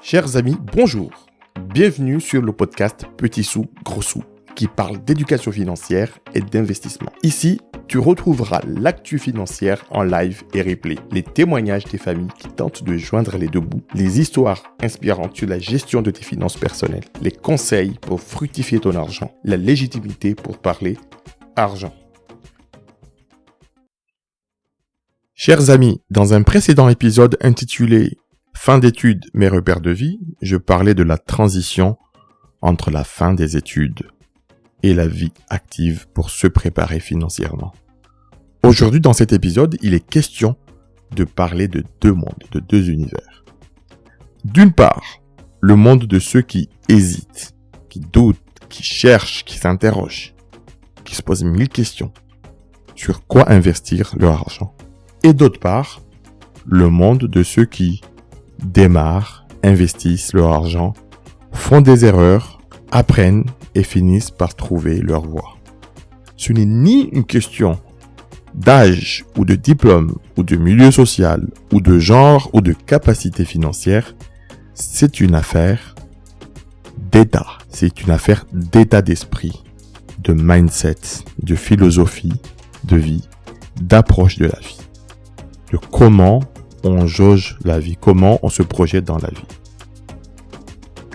Chers amis, bonjour. Bienvenue sur le podcast Petit sous, gros sous, qui parle d'éducation financière et d'investissement. Ici, tu retrouveras l'actu financière en live et replay, les témoignages des familles qui tentent de joindre les deux bouts, les histoires inspirantes sur la gestion de tes finances personnelles, les conseils pour fructifier ton argent, la légitimité pour parler argent. Chers amis, dans un précédent épisode intitulé « Fin d'études, mes repères de vie », je parlais de la transition entre la fin des études et la vie active pour se préparer financièrement. Aujourd'hui, dans cet épisode, il est question de parler de deux mondes, de deux univers. D'une part, le monde de ceux qui hésitent, qui doutent, qui cherchent, qui s'interrogent, qui se posent 1000 questions sur quoi investir leur argent. Et d'autre part, le monde de ceux qui démarrent, investissent leur argent, font des erreurs, apprennent et finissent par trouver leur voie. Ce n'est ni une question d'âge ou de diplôme ou de milieu social ou de genre ou de capacité financière, c'est une affaire d'état. C'est une affaire d'état d'esprit, de mindset, de philosophie de vie, d'approche de la vie, de comment on jauge la vie, comment on se projette dans la vie.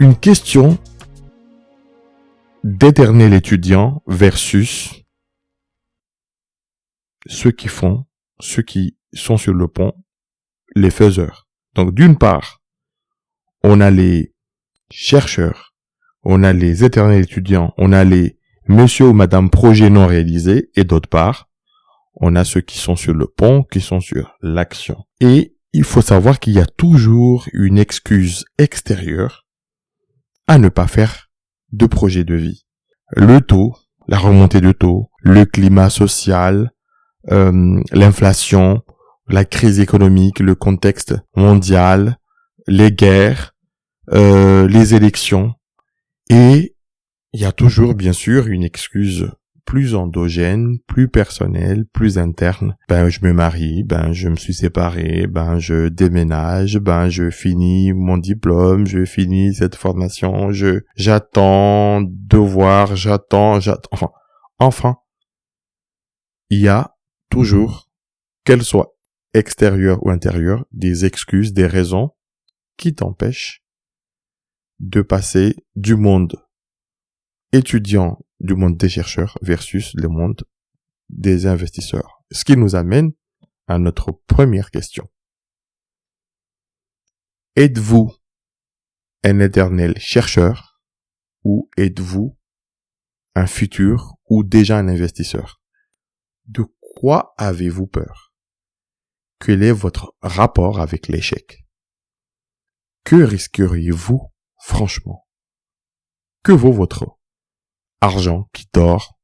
Une question d'éternel étudiant versus ceux qui font, ceux qui sont sur le pont, les faiseurs. Donc d'une part, on a les chercheurs, on a les éternels étudiants, on a les monsieur ou madame projet non réalisé, et d'autre part, on a ceux qui sont sur le pont, qui sont sur l'action. Et il faut savoir qu'il y a toujours une excuse extérieure à ne pas faire de projet de vie. Le taux, la remontée de taux, le climat social, l'inflation, la crise économique, le contexte mondial, les guerres, les élections. Et il y a toujours, bien sûr, une excuse plus endogène, plus personnelle, plus interne. Je me marie, je me suis séparé, je déménage, je finis mon diplôme, je finis cette formation, j'attends devoir, enfin, il y a toujours, qu'elles soient extérieures ou intérieures, des excuses, des raisons qui t'empêchent de passer du monde étudiant, du monde des chercheurs versus le monde des investisseurs. Ce qui nous amène à notre première question. Êtes-vous un éternel chercheur ou êtes-vous un futur ou déjà un investisseur? De quoi avez-vous peur? Quel est votre rapport avec l'échec? Que risqueriez-vous franchement? Que vaut votre argent qui dort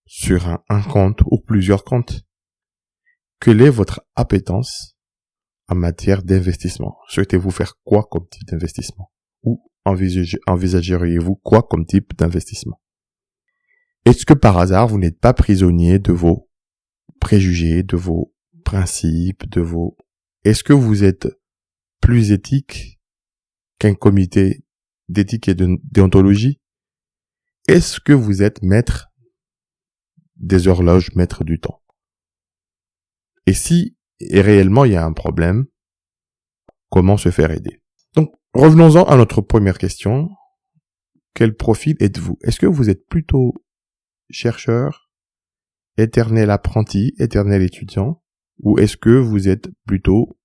sur un compte ou plusieurs comptes? Quelle est votre appétence en matière d'investissement? Souhaitez-vous faire quoi comme type d'investissement? Ou envisageriez-vous quoi comme type d'investissement? Est-ce que par hasard vous n'êtes pas prisonnier de vos préjugés, de vos principes, Est-ce que vous êtes plus éthique qu'un comité d'éthique et de déontologie? Est-ce que vous êtes maître des horloges, maître du temps? Et si réellement il y a un problème, comment se faire aider? Donc, revenons-en à notre première question. Quel profil êtes-vous? Est-ce que vous êtes plutôt chercheur, éternel apprenti, éternel étudiant, ou est-ce que vous êtes plutôt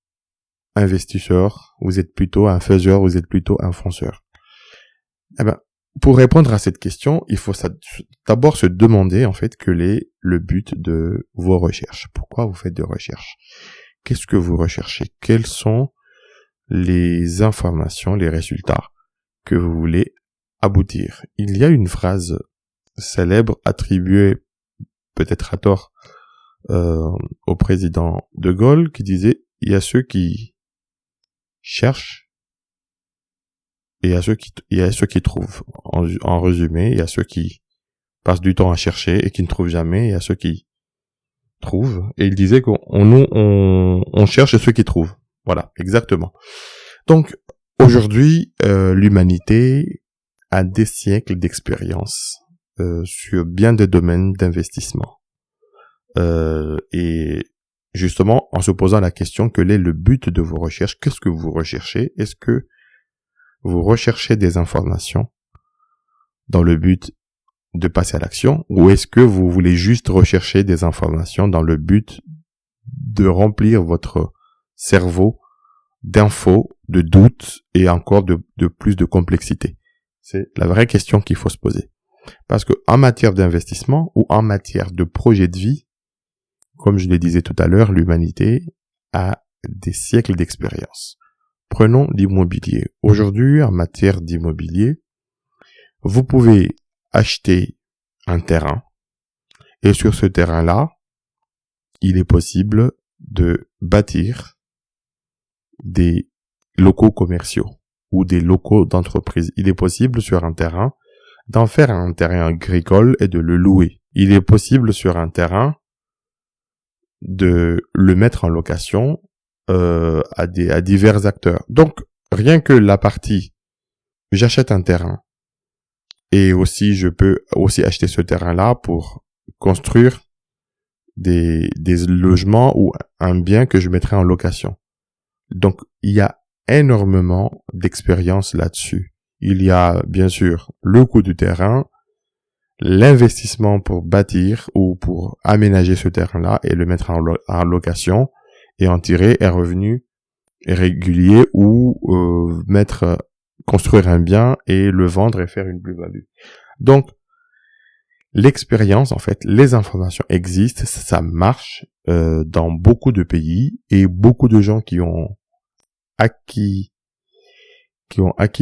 investisseur, vous êtes plutôt un faiseur, vous êtes plutôt un fonceur? Pour répondre à cette question, il faut d'abord se demander en fait quel est le but de vos recherches. Pourquoi vous faites des recherches? Qu'est-ce que vous recherchez? Quelles sont les informations, les résultats que vous voulez aboutir? Il y a une phrase célèbre attribuée peut-être à tort au président de Gaulle qui disait « Il y a ceux qui cherchent et il y a ceux qui trouvent. » En résumé, il y a ceux qui passent du temps à chercher et qui ne trouvent jamais, il y a ceux qui trouvent. Et il disait qu'on cherche ceux qui trouvent. Voilà, exactement. Donc, Aujourd'hui, l'humanité a des siècles d'expérience sur bien des domaines d'investissement. Et justement, en se posant la question, quel est le but de vos recherches? Qu'est-ce que vous recherchez? Est-ce que vous recherchez des informations dans le but de passer à l'action, ou est-ce que vous voulez juste rechercher des informations dans le but de remplir votre cerveau d'infos, de doutes et encore de plus de complexité? C'est la vraie question qu'il faut se poser. Parce que en matière d'investissement ou en matière de projet de vie, comme je le disais tout à l'heure, l'humanité a des siècles d'expérience. Prenons l'immobilier. Aujourd'hui, en matière d'immobilier, vous pouvez acheter un terrain et sur ce terrain-là, il est possible de bâtir des locaux commerciaux ou des locaux d'entreprise. Il est possible sur un terrain d'en faire un terrain agricole et de le louer. Il est possible sur un terrain de le mettre en location à divers acteurs. Donc, rien que la partie j'achète un terrain et aussi je peux aussi acheter ce terrain-là pour construire des logements ou un bien que je mettrai en location. Donc, il y a énormément d'expérience là-dessus. Il y a, bien sûr, le coût du terrain, l'investissement pour bâtir ou pour aménager ce terrain-là et le mettre en location et en tirer un revenu régulier ou construire un bien et le vendre et faire une plus-value. Donc, l'expérience, en fait, les informations existent, ça marche dans beaucoup de pays et beaucoup de gens qui ont acquis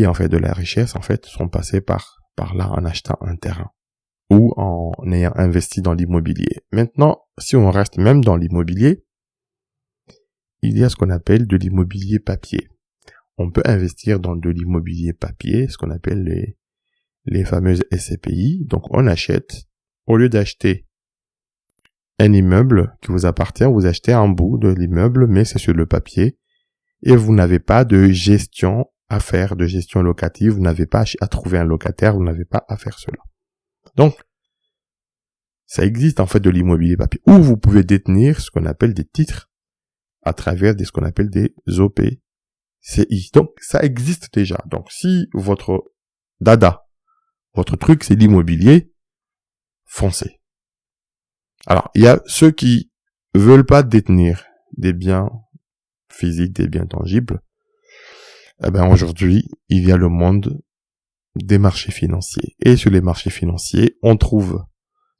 en fait de la richesse, en fait, sont passés par là en achetant un terrain ou en ayant investi dans l'immobilier. Maintenant, si on reste même dans l'immobilier, il y a ce qu'on appelle de l'immobilier papier. On peut investir dans de l'immobilier papier, ce qu'on appelle les fameuses SCPI. Donc, on achète, au lieu d'acheter un immeuble qui vous appartient, vous achetez un bout de l'immeuble, mais c'est sur le papier, et vous n'avez pas de gestion à faire, de gestion locative, vous n'avez pas à trouver un locataire, vous n'avez pas à faire cela. Donc, ça existe en fait de l'immobilier papier, où vous pouvez détenir ce qu'on appelle des titres à travers ce qu'on appelle des OPCI. Donc, ça existe déjà. Donc, si votre truc c'est l'immobilier, foncez. Alors, il y a ceux qui veulent pas détenir des biens physiques, des biens tangibles. Eh ben, aujourd'hui, il y a le monde des marchés financiers. Et sur les marchés financiers, on trouve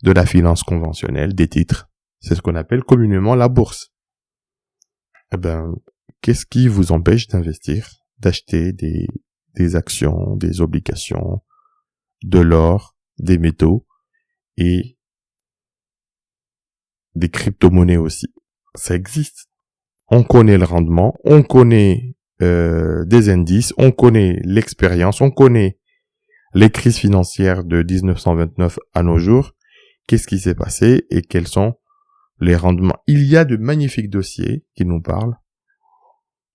de la finance conventionnelle, des titres. C'est ce qu'on appelle communément la bourse. Eh ben, qu'est-ce qui vous empêche d'investir, d'acheter des actions, des obligations, de l'or, des métaux et des crypto-monnaies aussi? Ça existe. On connaît le rendement, on connaît des indices, on connaît l'expérience, on connaît les crises financières de 1929 à nos jours. Qu'est-ce qui s'est passé et quels sont les rendements? Il y a de magnifiques dossiers qui nous parlent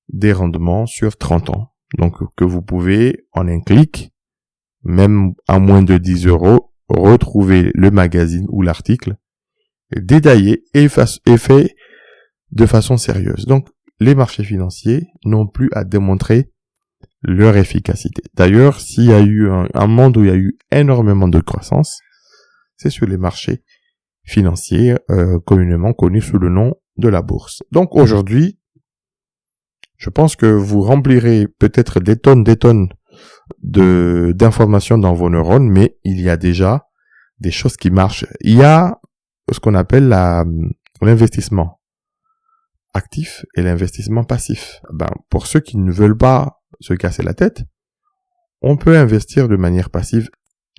des rendements sur 30 ans. Donc, que vous pouvez, en un clic, même à moins de 10 €, retrouver le magazine ou l'article détaillé et fait de façon sérieuse. Donc, les marchés financiers n'ont plus à démontrer leur efficacité. D'ailleurs, s'il y a eu un monde où il y a eu énormément de croissance, c'est sur les marchés financiers communément connus sous le nom de la bourse. Donc aujourd'hui, je pense que vous remplirez peut-être des tonnes d'informations dans vos neurones, mais il y a déjà des choses qui marchent. Il y a ce qu'on appelle l'investissement actif et l'investissement passif. Ben, pour ceux qui ne veulent pas se casser la tête, on peut investir de manière passive.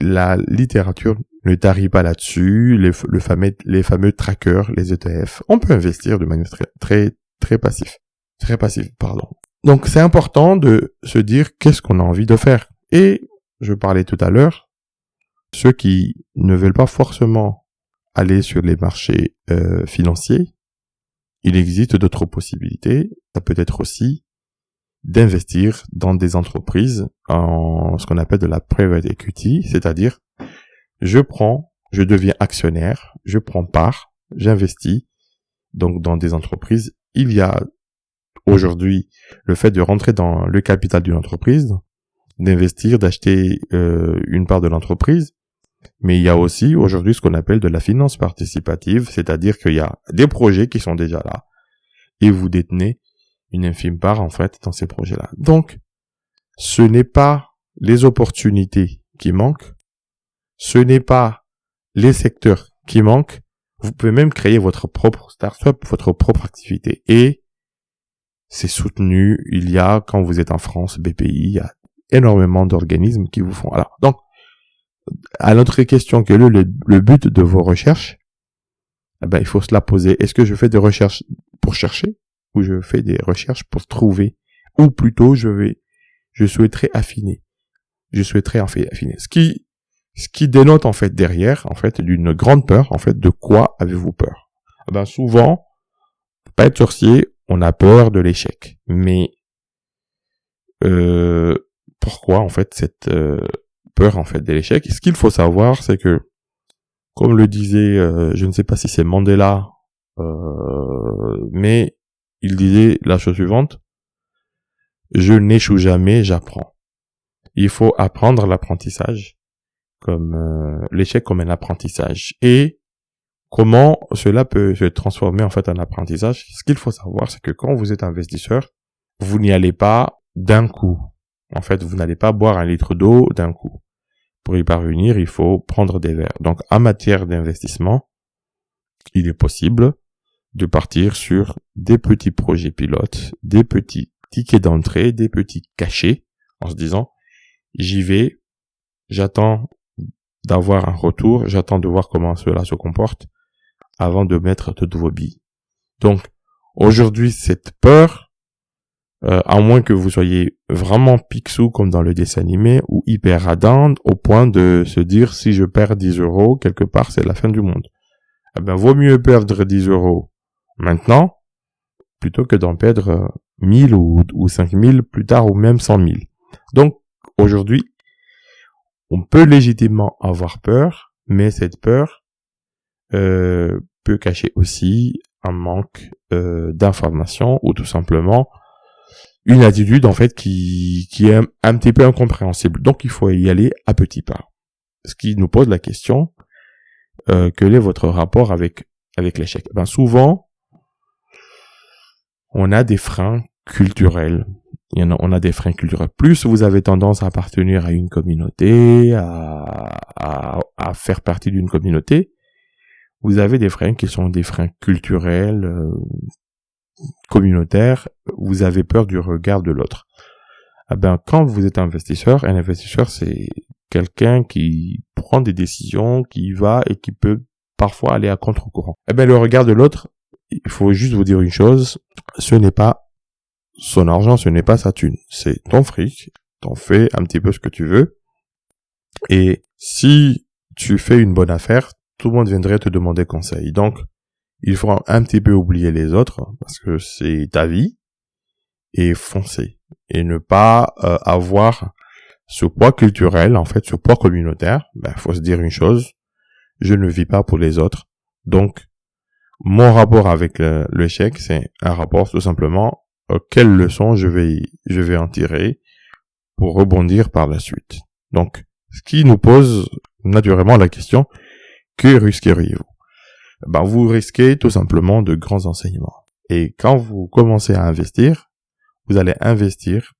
La littérature ne tarit pas là-dessus, les fameux trackers, les ETF. On peut investir de manière très passive. Donc c'est important de se dire qu'est-ce qu'on a envie de faire. Et je parlais tout à l'heure, ceux qui ne veulent pas forcément aller sur les marchés financiers, il existe d'autres possibilités. Ça peut être aussi d'investir dans des entreprises en ce qu'on appelle de la private equity, c'est-à-dire je deviens actionnaire, je prends part, j'investis donc dans des entreprises. Il y a aujourd'hui le fait de rentrer dans le capital d'une entreprise, d'investir, d'acheter une part de l'entreprise, mais il y a aussi aujourd'hui ce qu'on appelle de la finance participative, c'est-à-dire qu'il y a des projets qui sont déjà là et vous détenez une infime part en fait dans ces projets-là. Donc, ce n'est pas les opportunités qui manquent, ce n'est pas les secteurs qui manquent, vous pouvez même créer votre propre start-up, votre propre activité. Et c'est soutenu, il y a, quand vous êtes en France, BPI, il y a énormément d'organismes qui vous font. Alors, donc, à notre question, quel est le but de vos recherches? Il faut se la poser. Est-ce que je fais des recherches pour chercher? Ou je fais des recherches pour trouver? Ou plutôt, je souhaiterais affiner. Je souhaiterais affiner. Ce qui dénote, en fait, derrière, en fait, d'une grande peur, en fait, de quoi avez-vous peur? Souvent, pas être sorcier, on a peur de l'échec. Mais, pourquoi, en fait, cette peur, en fait, de l'échec? Et ce qu'il faut savoir, c'est que, comme le disait, je ne sais pas si c'est Mandela, mais il disait la chose suivante: je n'échoue jamais, j'apprends. Il faut apprendre l'apprentissage, comme l'échec comme un apprentissage. Et comment cela peut se transformer en fait en apprentissage? Ce qu'il faut savoir, c'est que quand vous êtes investisseur, vous n'y allez pas d'un coup. En fait, vous n'allez pas boire 1 litre d'eau d'un coup. Pour y parvenir, il faut prendre des verres. Donc, en matière d'investissement, il est possible de partir sur des petits projets pilotes, des petits tickets d'entrée, des petits cachets, en se disant, j'y vais, j'attends d'avoir un retour, j'attends de voir comment cela se comporte avant de mettre de nouveaux billes. Donc, aujourd'hui, cette peur, à moins que vous soyez vraiment Picsou comme dans le dessin animé ou hyper radin au point de se dire si je perds 10 €, quelque part, c'est la fin du monde. Vaut mieux perdre 10 € maintenant plutôt que d'en perdre 1000 ou 5000 plus tard ou même 100 000. Donc, aujourd'hui, on peut légitimement avoir peur, mais cette peur peut cacher aussi un manque d'information ou tout simplement une attitude en fait qui est un petit peu incompréhensible. Donc il faut y aller à petits pas. Ce qui nous pose la question, quel est votre rapport avec l'échec? Souvent, on a des freins culturels. On a des freins culturels. Plus vous avez tendance à appartenir à une communauté, à faire partie d'une communauté, vous avez des freins qui sont des freins culturels, communautaires. Vous avez peur du regard de l'autre. Quand vous êtes investisseur, un investisseur, c'est quelqu'un qui prend des décisions, qui va et qui peut parfois aller à contre-courant. Le regard de l'autre, il faut juste vous dire une chose, ce n'est pas son argent, ce n'est pas sa thune, c'est ton fric, t'en fais un petit peu ce que tu veux, et si tu fais une bonne affaire, tout le monde viendrait te demander conseil. Donc, il faut un petit peu oublier les autres, parce que c'est ta vie, et foncer, et ne pas avoir ce poids culturel, en fait, ce poids communautaire. Faut se dire une chose, je ne vis pas pour les autres, donc, mon rapport avec l'échec, c'est un rapport tout simplement quelles leçons je vais en tirer pour rebondir par la suite. Donc, ce qui nous pose naturellement la question, que risqueriez-vous? Vous risquez tout simplement de grands enseignements. Et quand vous commencez à investir, vous allez investir,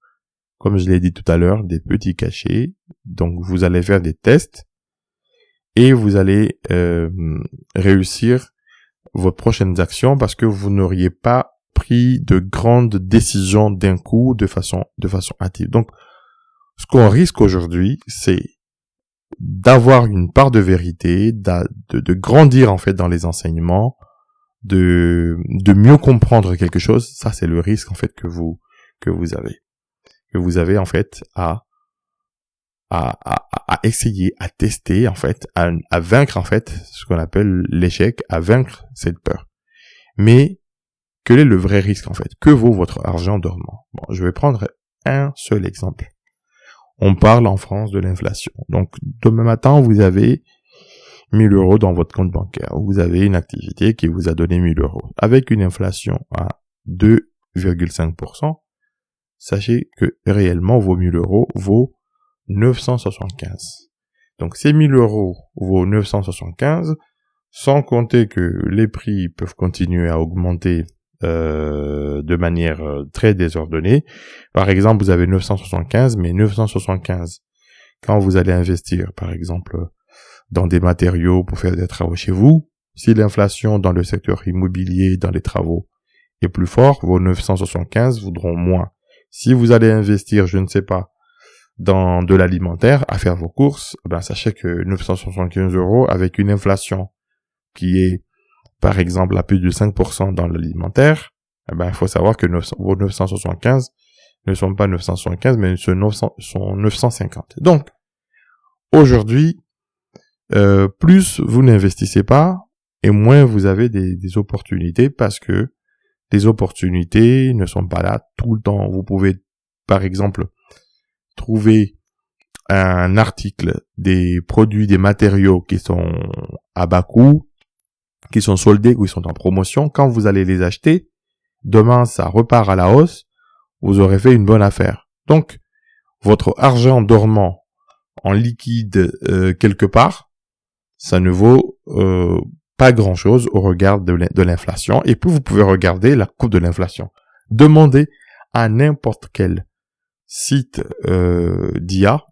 comme je l'ai dit tout à l'heure, des petits cachets. Donc, vous allez faire des tests et vous allez réussir vos prochaines actions parce que vous n'auriez pas pris de grandes décisions d'un coup de façon hâtive. Donc, ce qu'on risque aujourd'hui, c'est d'avoir une part de vérité, de grandir en fait dans les enseignements, de mieux comprendre quelque chose. Ça, c'est le risque en fait que vous avez en fait à essayer, à tester en fait, à vaincre en fait ce qu'on appelle l'échec, à vaincre cette peur. Mais quel est le vrai risque en fait? Que vaut votre argent dormant? Bon, je vais prendre un seul exemple. On parle en France de l'inflation. Donc, demain matin, vous avez 1000 euros dans votre compte bancaire. Vous avez une activité qui vous a donné 1000 euros. Avec une inflation à 2,5%, sachez que réellement, vos 1000 euros vaut 975. Donc, ces 1000 euros vaut 975, sans compter que les prix peuvent continuer à augmenter de manière très désordonnée. Par exemple, vous avez 975, mais 975, quand vous allez investir, par exemple, dans des matériaux pour faire des travaux chez vous, si l'inflation dans le secteur immobilier, dans les travaux, est plus fort, vos 975 vaudront moins. Si vous allez investir, je ne sais pas, dans de l'alimentaire, à faire vos courses, ben sachez que 975 euros avec une inflation qui est, par exemple, à plus de 5% dans l'alimentaire, eh ben, il faut savoir que vos 975 ne sont pas 975, mais sont 950. Donc, aujourd'hui, plus vous n'investissez pas, et moins vous avez des opportunités, parce que les opportunités ne sont pas là tout le temps. Vous pouvez, par exemple, trouver un article, des produits, des matériaux qui sont à bas coût, qui sont soldés ou qui sont en promotion. Quand vous allez les acheter, demain ça repart à la hausse, vous aurez fait une bonne affaire. Donc, votre argent dormant en liquide quelque part, ça ne vaut pas grand-chose au regard de l'inflation. Et puis, vous pouvez regarder la courbe de l'inflation. Demandez à n'importe quel site d'IA,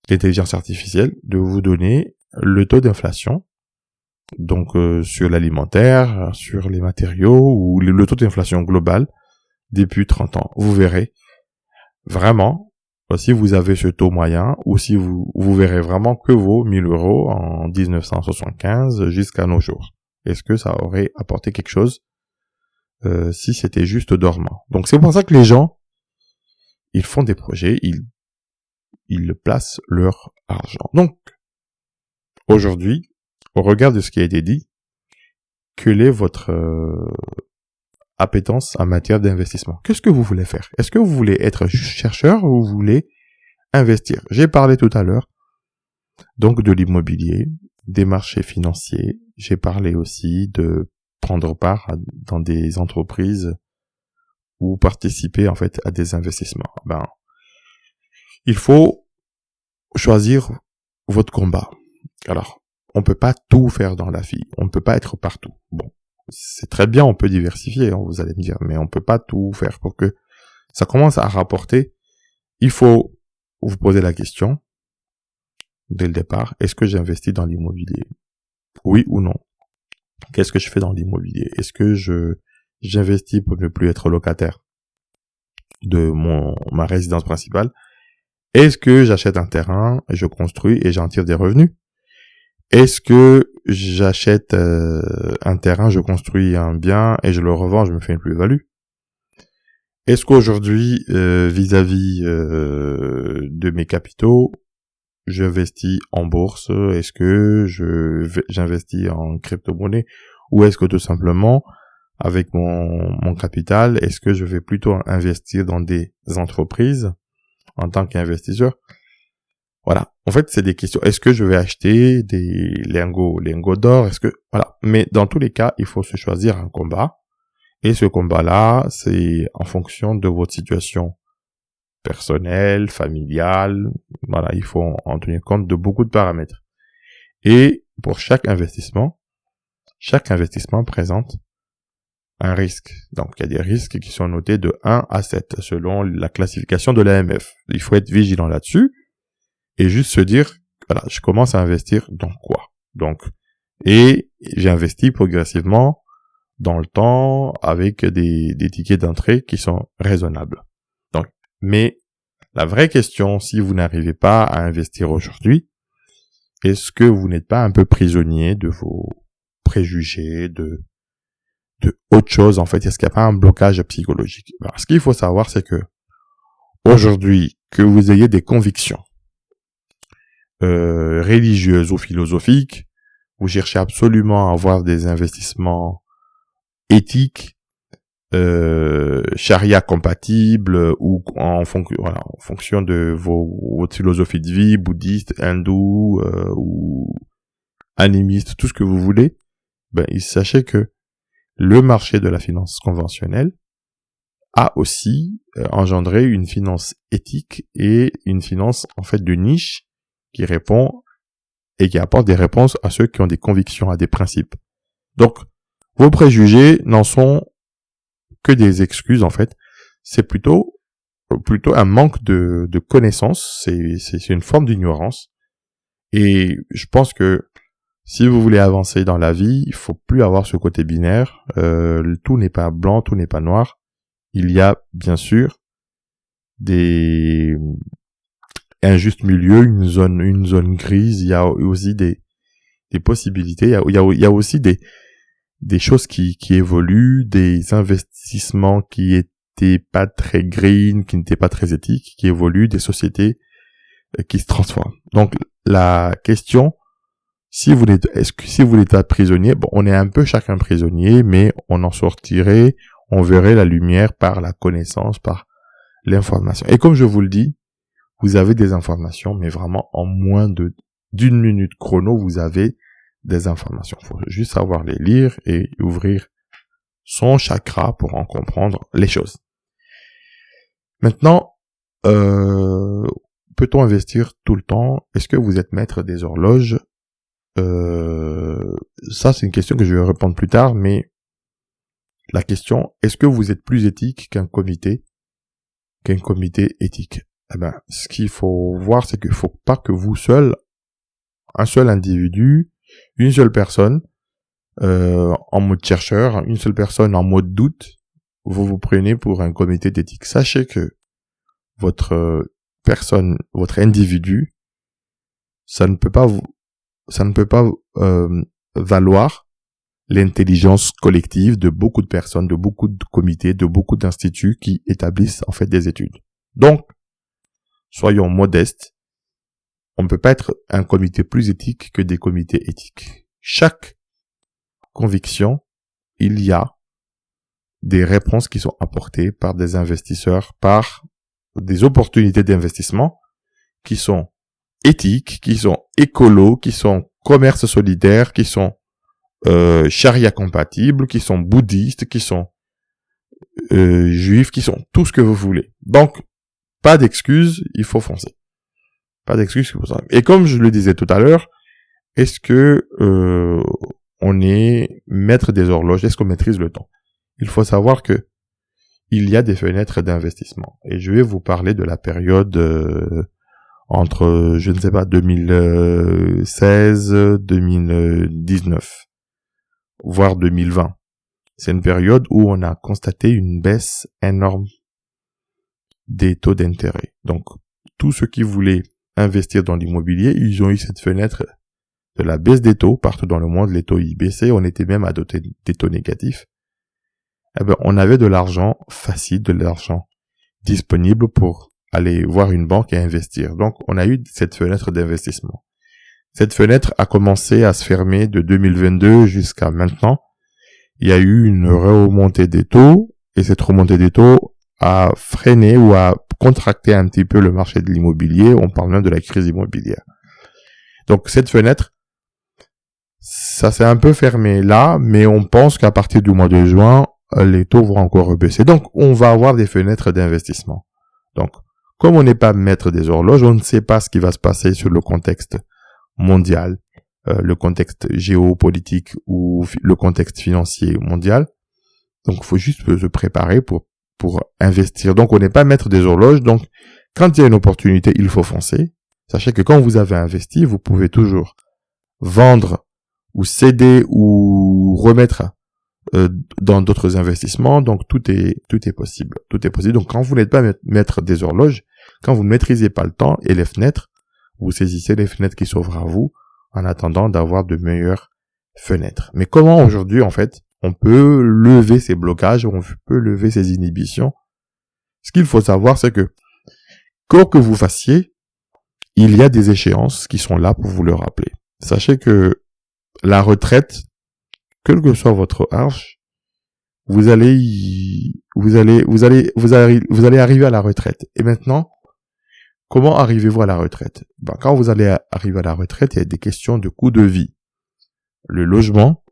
d'intelligence artificielle, de vous donner le taux d'inflation, donc sur l'alimentaire, sur les matériaux, ou le taux d'inflation global depuis 30 ans. Vous verrez vraiment, si vous avez ce taux moyen, ou si vous verrez vraiment que vaut 1000 euros en 1975 jusqu'à nos jours. Est-ce que ça aurait apporté quelque chose si c'était juste dormant? Donc c'est pour ça que les gens, ils font des projets, ils placent leur argent. Donc, aujourd'hui, au regard de ce qui a été dit, quelle est votre appétence en matière d'investissement? Qu'est-ce que vous voulez faire? Est-ce que vous voulez être juste chercheur ou vous voulez investir? J'ai parlé tout à l'heure donc de l'immobilier, des marchés financiers. J'ai parlé aussi de prendre part dans des entreprises ou participer en fait à des investissements. Ben, il faut choisir votre combat. Alors, on peut pas tout faire dans la vie. On ne peut pas être partout. Bon, c'est très bien, on peut diversifier, hein, vous allez me dire, mais on peut pas tout faire pour que ça commence à rapporter. Il faut vous poser la question dès le départ. Est-ce que j'investis dans l'immobilier? Oui ou non? Qu'est-ce que je fais dans l'immobilier? Est-ce que j'investis pour ne plus être locataire de ma résidence principale? Est-ce que j'achète un terrain, je construis et j'en tire des revenus? Est-ce que j'achète un terrain, je construis un bien et je le revends, je me fais une plus-value? Est-ce qu'aujourd'hui, vis-à-vis de mes capitaux, j'investis en bourse? Est-ce que j'investis en crypto-monnaie? Ou est-ce que tout simplement, avec mon capital, est-ce que je vais plutôt investir dans des entreprises en tant qu'investisseur? Voilà. En fait, c'est des questions. Est-ce que je vais acheter des lingots d'or? Est-ce que, voilà. Mais dans tous les cas, il faut se choisir un combat. Et ce combat-là, c'est en fonction de votre situation personnelle, familiale. Voilà. Il faut en tenir compte de beaucoup de paramètres. Et pour chaque investissement présente un risque. Donc, il y a des risques qui sont notés de 1 à 7 selon la classification de l'AMF. Il faut être vigilant là-dessus. Et juste se dire, voilà, je commence à investir dans quoi? Donc, et j'investis progressivement dans le temps avec des tickets d'entrée qui sont raisonnables. Donc, mais la vraie question, si vous n'arrivez pas à investir aujourd'hui, est-ce que vous n'êtes pas un peu prisonnier de vos préjugés, de autre chose en fait? Est-ce qu'il n'y a pas un blocage psychologique? Alors, ce qu'il faut savoir, c'est que aujourd'hui, que vous ayez des convictions religieuses ou philosophiques, vous cherchez absolument à avoir des investissements éthiques, charia compatible ou en fonction de votre philosophie de vie, bouddhiste, hindou ou animiste, tout ce que vous voulez, sachez que le marché de la finance conventionnelle a aussi engendré une finance éthique et une finance en fait de niche qui répond et qui apporte des réponses à ceux qui ont des convictions, à des principes. Donc, vos préjugés n'en sont que des excuses en fait. C'est plutôt un manque de connaissances. C'est une forme d'ignorance. Et je pense que si vous voulez avancer dans la vie, il faut plus avoir ce côté binaire. Tout n'est pas blanc, tout n'est pas noir. Il y a bien sûr un juste milieu, une zone grise. Il y a aussi des possibilités. Il y a aussi des choses qui évoluent, des investissements qui étaient pas très green, qui n'étaient pas très éthiques, qui évoluent, des sociétés qui se transforment. Donc la question, si vous n'êtes pas prisonnier, on est un peu chacun prisonnier, mais on en sortirait, on verrait la lumière par la connaissance, par l'information. Et comme je vous le dis, vous avez des informations, mais vraiment en moins d'une minute chrono, vous avez des informations. Il faut juste savoir les lire et ouvrir son chakra pour en comprendre les choses. Maintenant, peut-on investir tout le temps? Est-ce que vous êtes maître des horloges? Ça, c'est une question que je vais répondre plus tard, mais la question, est-ce que vous êtes plus éthique qu'un comité éthique? Ce qu'il faut voir, c'est qu'il faut pas que vous seul, un seul individu, une seule personne, en mode chercheur, une seule personne en mode doute, vous prenez pour un comité d'éthique. Sachez que votre individu, ça ne peut pas valoir l'intelligence collective de beaucoup de personnes, de beaucoup de comités, de beaucoup d'instituts qui établissent en fait des études. Donc, soyons modestes. On ne peut pas être un comité plus éthique que des comités éthiques. Chaque conviction, il y a des réponses qui sont apportées par des investisseurs, par des opportunités d'investissement qui sont éthiques, qui sont écolos, qui sont commerce solidaire, qui sont charia compatibles, qui sont bouddhistes, qui sont juifs, qui sont tout ce que vous voulez. Donc, pas d'excuses, il faut foncer. Pas d'excuses. Et comme je le disais tout à l'heure, est-ce que on est maître des horloges? Est-ce qu'on maîtrise le temps? Il faut savoir que il y a des fenêtres d'investissement. Et je vais vous parler de la période entre, je ne sais pas, 2016, 2019, voire 2020. C'est une période où on a constaté une baisse énorme des taux d'intérêt. Donc, tous ceux qui voulaient investir dans l'immobilier, ils ont eu cette fenêtre de la baisse des taux. Partout dans le monde, les taux y baissaient. On était même à des taux négatifs. On avait de l'argent facile, de l'argent disponible pour aller voir une banque et investir. Donc, on a eu cette fenêtre d'investissement. Cette fenêtre a commencé à se fermer de 2022 jusqu'à maintenant. Il y a eu une remontée des taux et cette remontée des taux a freiné ou a contracté un petit peu le marché de l'immobilier. On parle même de la crise immobilière. Donc, cette fenêtre, ça s'est un peu fermé là, mais on pense qu'à partir du mois de juin, les taux vont encore baisser. Donc, on va avoir des fenêtres d'investissement. Donc, comme on n'est pas maître des horloges, on ne sait pas ce qui va se passer sur le contexte mondial, le contexte géopolitique ou le contexte financier mondial. Donc, il faut juste se préparer pour investir. Donc, on n'est pas maître des horloges. Donc, quand il y a une opportunité, il faut foncer. Sachez que quand vous avez investi, vous pouvez toujours vendre ou céder ou remettre dans d'autres investissements. Donc, tout est possible. Tout est possible. Donc, quand vous n'êtes pas maître des horloges, quand vous ne maîtrisez pas le temps et les fenêtres, vous saisissez les fenêtres qui s'ouvrent à vous en attendant d'avoir de meilleures fenêtres. Mais comment aujourd'hui, en fait, on peut lever ces blocages, on peut lever ces inhibitions? Ce qu'il faut savoir, c'est que, quoi que vous fassiez, il y a des échéances qui sont là pour vous le rappeler. Sachez que la retraite, quel que soit votre âge, vous allez arriver à la retraite. Et maintenant, comment arrivez-vous à la retraite? Quand vous allez arriver à la retraite, il y a des questions de coût de vie. Le logement,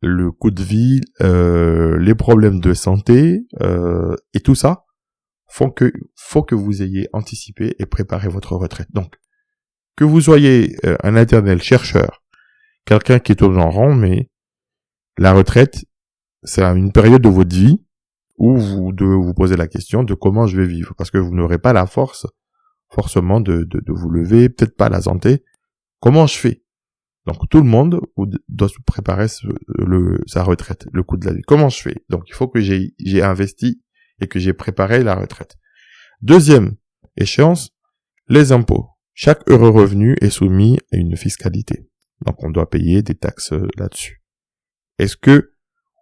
le coût de vie, les problèmes de santé, et tout ça faut que vous ayez anticipé et préparé votre retraite. Donc, que vous soyez un éternel chercheur, quelqu'un qui tourne en rond, mais la retraite, c'est une période de votre vie où vous devez vous poser la question de comment je vais vivre, parce que vous n'aurez pas la forcément de vous lever, peut-être pas la santé. Comment je fais? Donc tout le monde doit se préparer sa retraite, le coût de la vie. Comment je fais? Donc il faut que j'ai investi et que j'ai préparé la retraite. Deuxième échéance, les impôts. Chaque euro revenu est soumis à une fiscalité. Donc on doit payer des taxes là-dessus. Est-ce que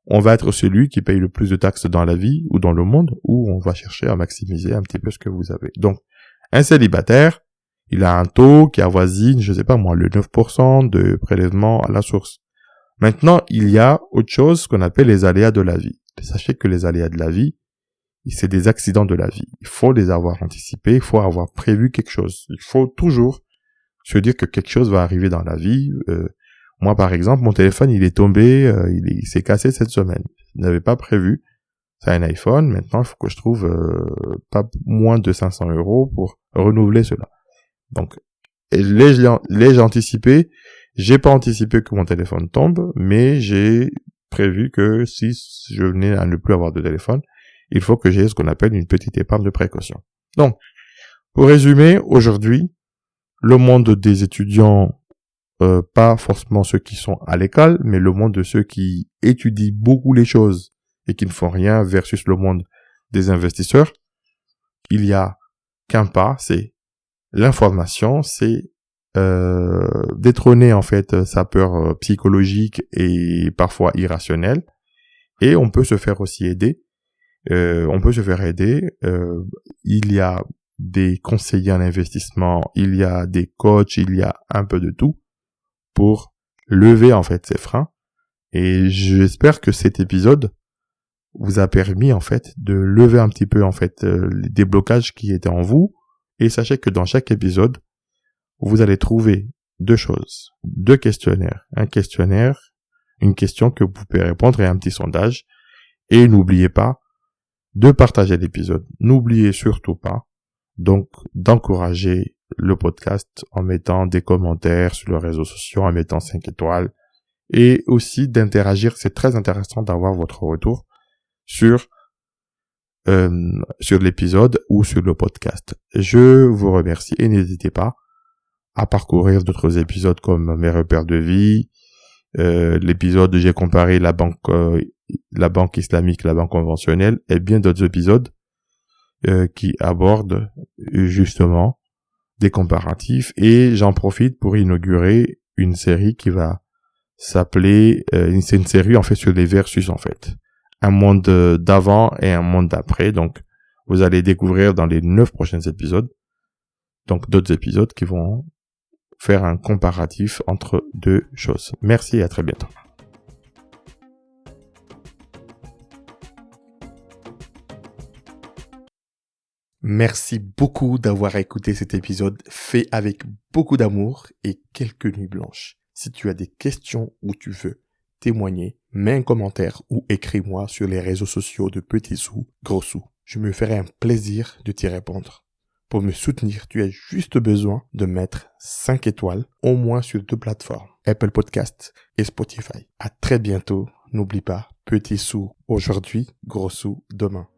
on va être celui qui paye le plus de taxes dans la vie ou dans le monde, ou on va chercher à maximiser un petit peu ce que vous avez? Donc un célibataire, il a un taux qui avoisine, je sais pas moi, le 9% de prélèvement à la source. Maintenant, il y a autre chose qu'on appelle les aléas de la vie. Sachez que les aléas de la vie, c'est des accidents de la vie. Il faut les avoir anticipés, il faut avoir prévu quelque chose. Il faut toujours se dire que quelque chose va arriver dans la vie. Moi, par exemple, mon téléphone, il est tombé, il s'est cassé cette semaine. Je n'avais pas prévu. C'est un iPhone. Maintenant, il faut que je trouve pas moins de 500 € pour renouveler cela. Donc, l'ai-je anticipé? J'ai pas anticipé que mon téléphone tombe, mais j'ai prévu que si je venais à ne plus avoir de téléphone, il faut que j'ai ce qu'on appelle une petite épargne de précaution. Donc, pour résumer, aujourd'hui, le monde des étudiants, pas forcément ceux qui sont à l'école, mais le monde de ceux qui étudient beaucoup les choses et qui ne font rien versus le monde des investisseurs, il y a qu'un pas, c'est l'information, c'est détrôner en fait sa peur psychologique et parfois irrationnelle, et on peut se faire aussi aider. Il y a des conseillers en investissement, il y a des coachs, il y a un peu de tout pour lever en fait ces freins. Et j'espère que cet épisode vous a permis en fait de lever un petit peu en fait les déblocages qui étaient en vous. Et sachez que dans chaque épisode, vous allez trouver deux choses, deux questionnaires, un questionnaire, une question que vous pouvez répondre et un petit sondage. Et n'oubliez pas de partager l'épisode. N'oubliez surtout pas donc d'encourager le podcast en mettant des commentaires sur les réseaux sociaux, en mettant 5 étoiles et aussi d'interagir. C'est très intéressant d'avoir votre retour sur l'épisode ou sur le podcast. Je vous remercie et n'hésitez pas à parcourir d'autres épisodes comme mes repères de vie, l'épisode où j'ai comparé la banque islamique, la banque conventionnelle et bien d'autres épisodes qui abordent justement des comparatifs, et j'en profite pour inaugurer une série qui va s'appeler c'est une série en fait sur les versus en fait. Un monde d'avant et un monde d'après. Donc, vous allez découvrir dans les 9 prochains épisodes, donc d'autres épisodes qui vont faire un comparatif entre deux choses. Merci et à très bientôt. Merci beaucoup d'avoir écouté cet épisode fait avec beaucoup d'amour et quelques nuits blanches. Si tu as des questions ou tu veux témoigner, mets un commentaire ou écris-moi sur les réseaux sociaux de Petit Sous, Gros Sous. Je me ferai un plaisir de t'y répondre. Pour me soutenir, tu as juste besoin de mettre 5 étoiles, au moins sur 2 plateformes, Apple Podcasts et Spotify. À très bientôt. N'oublie pas, Petit Sous aujourd'hui, Gros Sous demain.